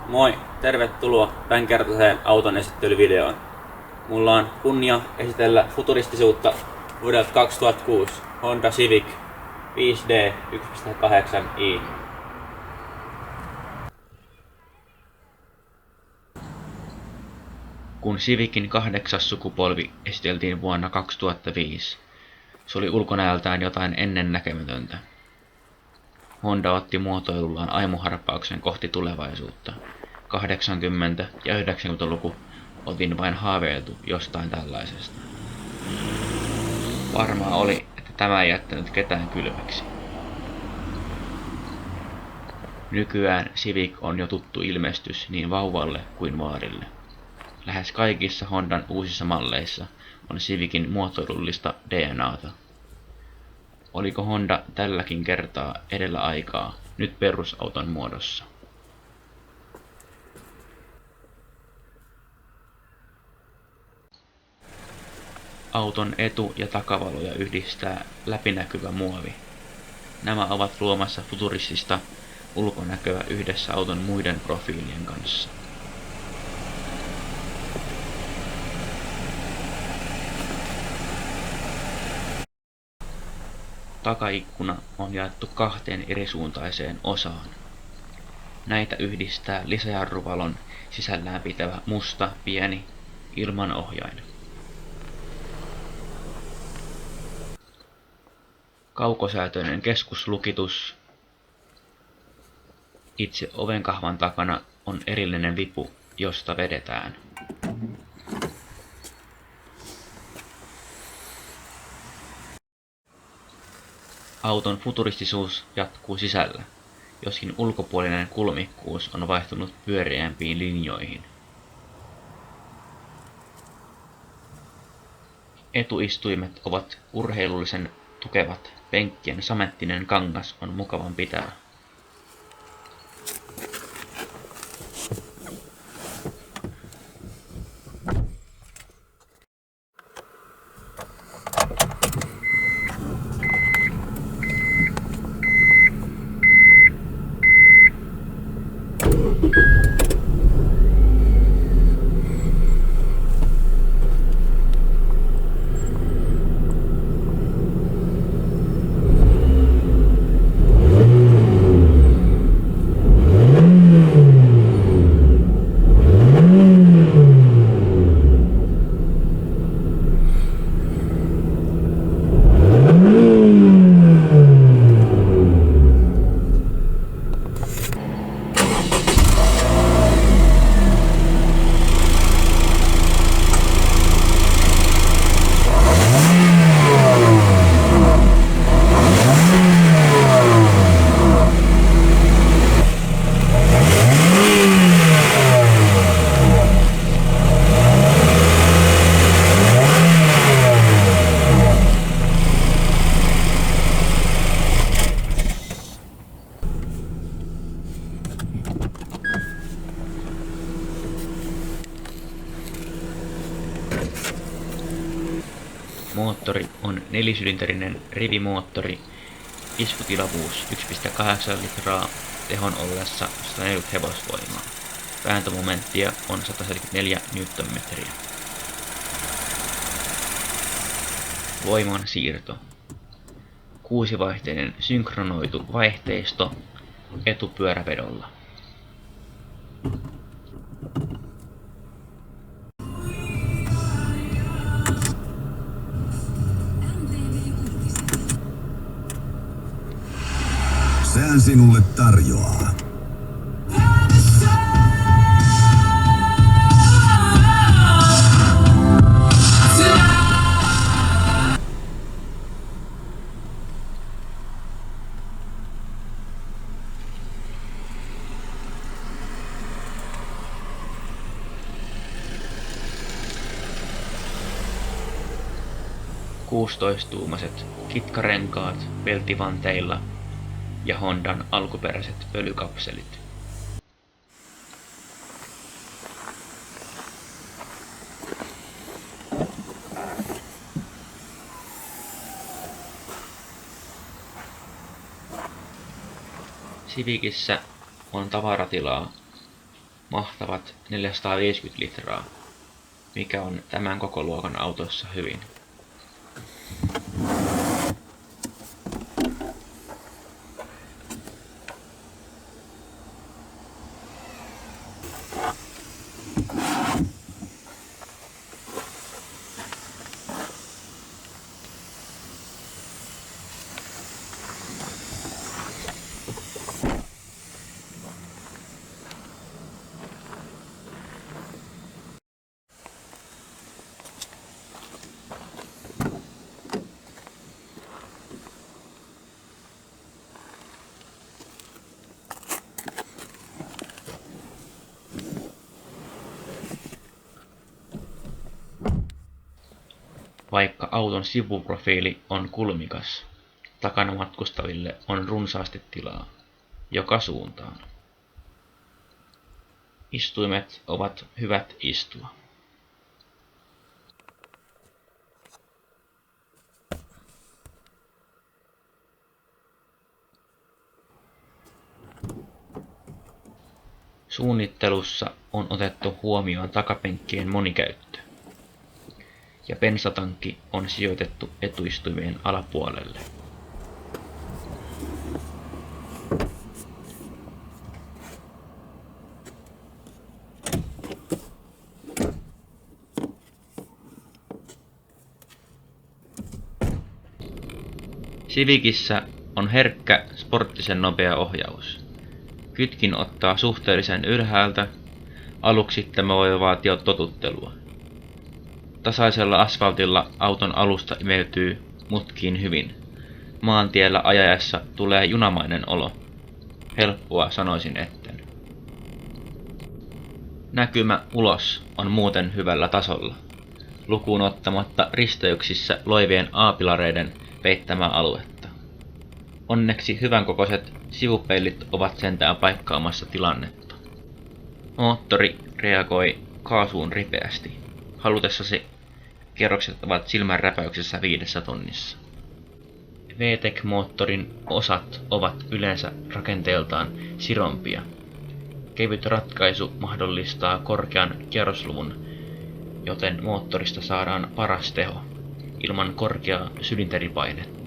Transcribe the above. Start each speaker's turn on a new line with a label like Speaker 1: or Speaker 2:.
Speaker 1: Moi, tervetuloa tämänkertaiseen auton esittelyvideoon. Mulla on kunnia esitellä futuristisuutta vuodelta 2006 Honda Civic 5D 1.8i.
Speaker 2: Kun Civicin 8. sukupolvi esiteltiin vuonna 2005, se oli ulkonäöltään jotain ennennäkemätöntä. Honda otti muotoilullaan aimoharppauksen kohti tulevaisuutta. 80- ja 90-luku oltiin vain haaveiltu jostain tällaisesta. Varmaa oli, että tämä ei jättänyt ketään kylmäksi. Nykyään Civic on jo tuttu ilmestys niin vauvalle kuin vaarille. Lähes kaikissa Hondan uusissa malleissa on Civicin muotoilullista DNAta. Oliko Honda tälläkin kertaa edellä aikaa, nyt perusauton muodossa? Auton etu- ja takavaloja yhdistää läpinäkyvä muovi. Nämä ovat luomassa futuristista ulkonäköä yhdessä auton muiden profiilien kanssa. Takaikkuna on jaettu kahteen erisuuntaiseen osaan. Näitä yhdistää lisäjarruvalon sisällään pitävä musta pieni ilmanohjain. Kaukosäätöinen keskuslukitus. Itse ovenkahvan takana on erillinen vipu, josta vedetään. Auton futuristisuus jatkuu sisällä, joskin ulkopuolinen kulmikkuus on vaihtunut pyöreämpiin linjoihin. Etuistuimet ovat urheilullisen tukevat, penkkien samettinen kangas on mukavan pitävä. Moottori on nelisylinterinen rivimoottori, iskutilavuus 1,8 litraa, tehon ollessa 140 hevosvoimaa. Vääntömomenttia on 174 Nm. Voiman siirto. 6-vaihteinen synkronoitu vaihteisto etupyöräpedolla.
Speaker 3: Sään sinulle tarjoaa.
Speaker 2: Kuusitoistuumaiset kitkarenkaat peltivanteilla ja Hondan alkuperäiset pölykapselit. Civicissä on tavaratilaa mahtavat 450 litraa, mikä on tämän koko luokan autossa hyvin. Vaikka auton sivuprofiili on kulmikas, takana matkustaville on runsaasti tilaa, joka suuntaan. Istuimet ovat hyvät istua. Suunnittelussa on otettu huomioon takapenkkien monikäyttö, ja bensatankki on sijoitettu etuistuimien alapuolelle. Civicissä on herkkä sporttisen nopea ohjaus. Kytkin ottaa suhteellisen ylhäältä, aluksi tämä voi vaatia totuttelua. Tasaisella asfaltilla auton alusta imeytyy mutkiin hyvin. Maantiellä ajaessa tulee junamainen olo. Helppoa sanoisin etten. Näkymä ulos on muuten hyvällä tasolla, lukuun ottamatta risteyksissä loivien A-pilareiden peittämää aluetta. Onneksi hyvänkokoiset sivupeilit ovat sentään paikkaamassa tilannetta. Moottori reagoi kaasuun ripeästi. Halutessasi kierrokset ovat silmänräpäyksessä 5 tunnissa. VTEC-moottorin osat ovat yleensä rakenteeltaan sirompia. Kevyt ratkaisu mahdollistaa korkean kierrosluvun, joten moottorista saadaan paras teho ilman korkeaa sylinteripainetta.